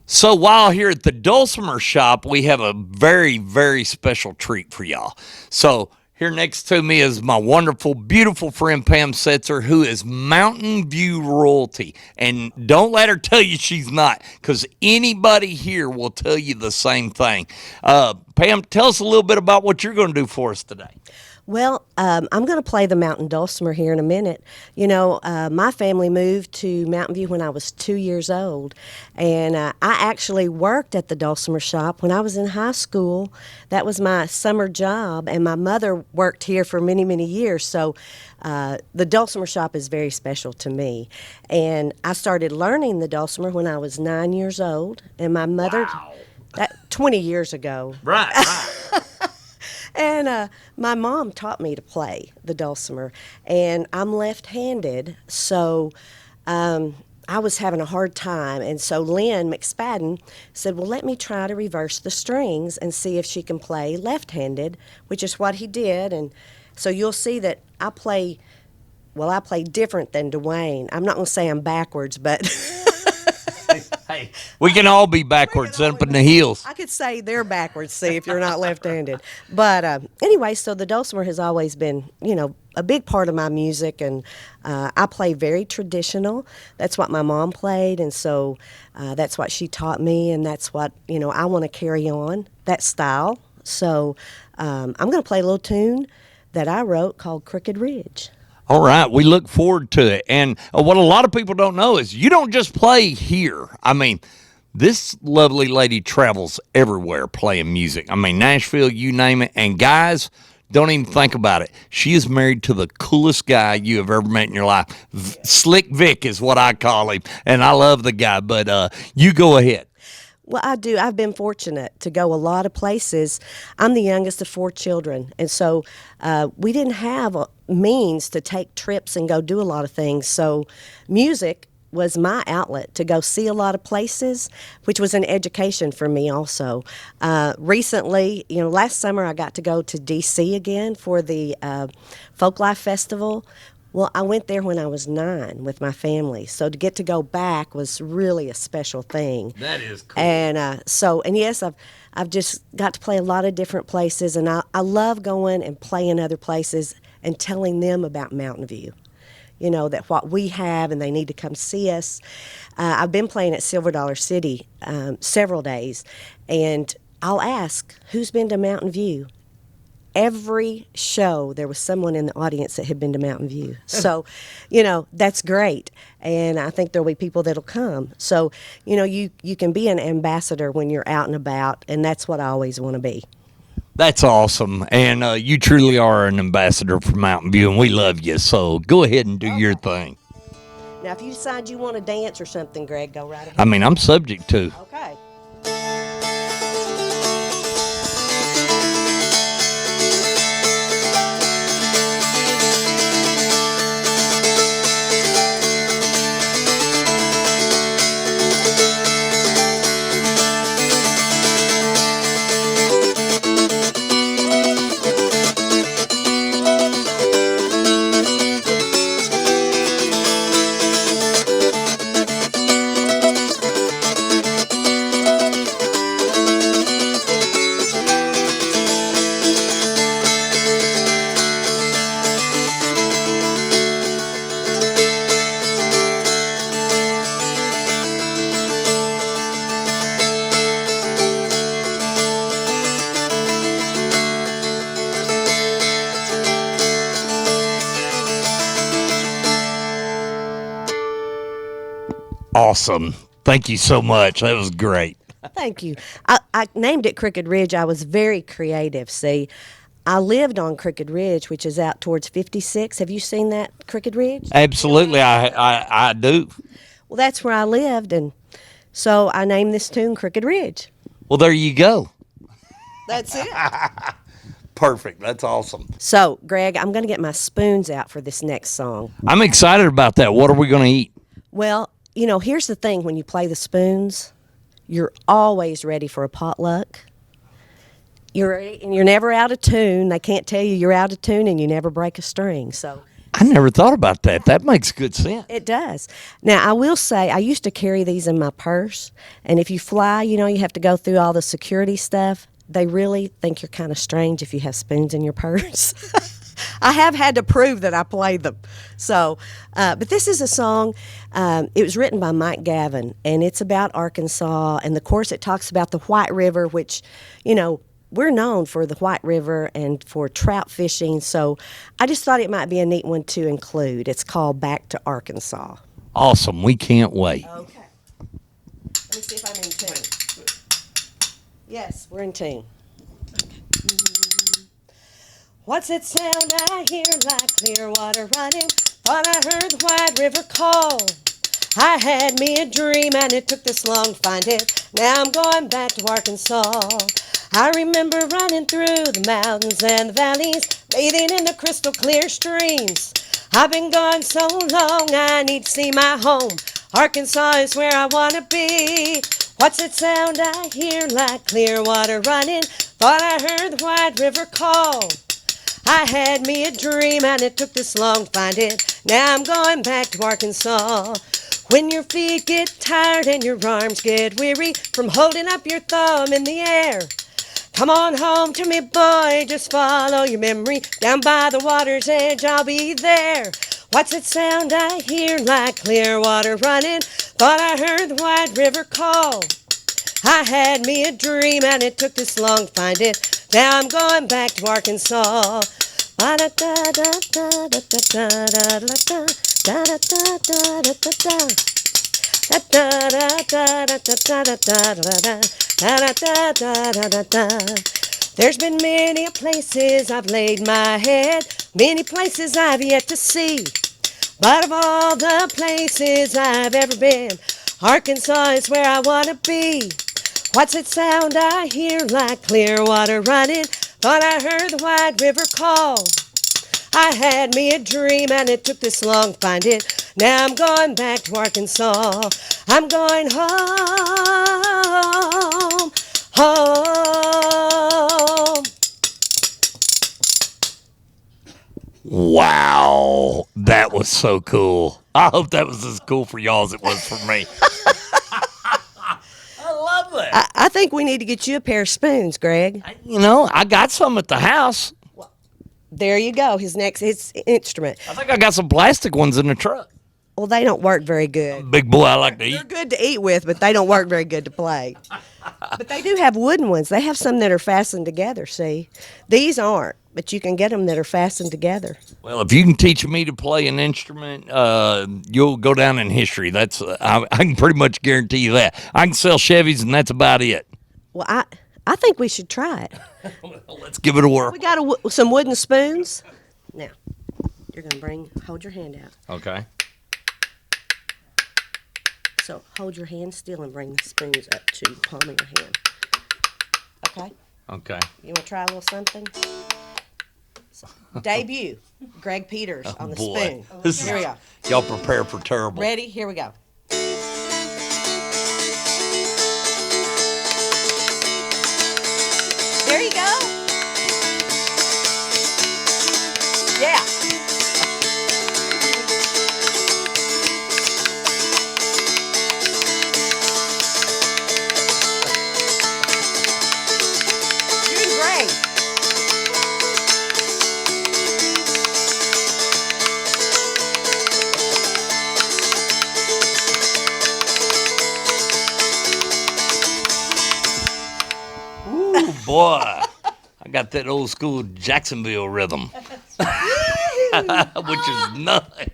So while here at the Dulcimer shop, we have a very, very special treat for y'all. So here next to me is my wonderful, beautiful friend Pam Setzer, who is Mountain View royalty. And don't let her tell you she's not, because anybody here will tell you the same thing. Pam, tell us a little bit about what you're going to do for us today. Well, I'm going to play the Mountain Dulcimer here in a minute. My family moved to Mountain View when I was 2 years old, and I actually worked at the Dulcimer shop when I was in high school. That was my summer job, and my mother worked here for many, many years. So the Dulcimer shop is very special to me. And I started learning the Dulcimer when I was 9 years old, and my mother, Wow. that 20 years ago. Right, right. And my mom taught me to play the dulcimer, and I'm left-handed, so I was having a hard time. And so Lynn McSpadden said, "Well, let me try to reverse the strings and see if she can play left-handed," which is what he did. And so you'll see that I play. Well, I play different than Dwayne. I'm not going to say I'm backwards, but Hey, we can all be backwards up in the heels. I could say they're backwards, see, if you're not left-handed. But anyway, so the dulcimer has always been, a big part of my music, and I play very traditional. That's what my mom played, and so that's what she taught me, and that's what, I want to carry on, that style. So I'm going to play a little tune that I wrote called Crooked Ridge. All right, we look forward to it. And what a lot of people don't know is you don't just play here. I mean, this lovely lady travels everywhere playing music. I mean, Nashville, you name it. And guys, don't even think about it. She is married to the coolest guy you have ever met in your life. Slick Vic is what I call him. And I love the guy, but you go ahead. Well, I do. I've been fortunate to go a lot of places. I'm the youngest of four children, and so we didn't have a means to take trips and go do a lot of things. So music was my outlet to go see a lot of places, which was an education for me also. Recently, last summer I got to go to D.C. again for the Folklife Festival. Well, I went there when I was 9 with my family, so to get to go back was really a special thing. That is cool. And and yes, I've just got to play a lot of different places, and I love going and playing other places and telling them about Mountain View. That what we have, and they need to come see us. I've been playing at Silver Dollar City several days, and I'll ask, who's been to Mountain View? Every show there was someone in the audience that had been to Mountain View. So, that's great. And I think there'll be people that'll come. So, you can be an ambassador when you're out and about, and that's what I always want to be. That's awesome. And you truly are an ambassador for Mountain View, and we love you. So go ahead and do your thing. Now, if you decide you want to dance or something, Greg, go right ahead. I mean, I'm subject to. Okay. Awesome. Thank you so much. That was great. Thank you. I named it Crooked Ridge. I was very creative. See, I lived on Crooked Ridge, which is out towards 56. Have you seen that Crooked Ridge? Absolutely. I do. Well, that's where I lived, and so I named this tune Crooked Ridge. Well, there you go. That's it. Perfect. That's awesome. So, Greg, I'm going to get my spoons out for this next song. I'm excited about that. What are we going to eat? Well, here's the thing. When you play the spoons, you're always ready for a potluck. You're never out of tune. They can't tell you you're out of tune, and you never break a string. So I never thought about that. That makes good sense. It does. Now, I will say, I used to carry these in my purse, and if you fly, you know, you have to go through all the security stuff. They really think you're kind of strange if you have spoons in your purse. I have had to prove that I played them. So, but this is a song. It was written by Mike Gavin, and it's about Arkansas. And of course, it talks about the White River, which, you know, we're known for the White River and for trout fishing. So, I just thought it might be a neat one to include. It's called "Back to Arkansas." Awesome. We can't wait. Okay. Let me see if I'm in tune. Yes, we're in tune. What's that sound I hear like clear water running? Thought I heard the White River call. I had me a dream and it took this long to find it. Now I'm going back to Arkansas. I remember running through the mountains and the valleys, bathing in the crystal clear streams. I've been gone so long I need to see my home. Arkansas is where I want to be. What's that sound I hear like clear water running? Thought I heard the White River call. I had me a dream and it took this long to find it. Now I'm going back to Arkansas. When your feet get tired and your arms get weary from holding up your thumb in the air, come on home to me, boy, just follow your memory. Down by the water's edge, I'll be there. What's that sound I hear like clear water running? Thought I heard the White River call. I had me a dream and it took this long to find it. Now I'm going back to Arkansas. There's been many places I've laid my head, many places I've yet to see. But of all the places I've ever been, Arkansas is where I want to be. What's that sound I hear like clear water running? Thought I heard the White River call. I had me a dream and it took this long to find it. Now I'm going back to Arkansas. I'm going home, home. Wow. That was so cool. I hope that was as cool for y'all as it was for me. I love that. I think we need to get you a pair of spoons, Greg. You know, I got some at the house. There you go. His instrument. I think I got some plastic ones in the truck. Well, they don't work very good. Big boy, I like to They're eat. good to eat with, but they don't work very good to play. But they do have wooden ones. They have some that are fastened together, see? These aren't, but you can get them that are fastened together. Well, if you can teach me to play an instrument, you'll go down in history. That's I can pretty much guarantee you that. I can sell Chevys, and that's about it. Well, I think we should try it. Let's give it a whirl. We got some wooden spoons. Now, you're going to hold your hand out. Okay. So hold your hand still and bring the spoons up to the palm of your hand. Okay? Okay. You want to try a little something? So, debut, Greg Peters on the spoon. This Here we is, go. y'all prepare for terrible. Ready? Here we go. There you go. Yeah. You're doing great. Ooh, boy. I got that old school Jacksonville rhythm, which is nothing.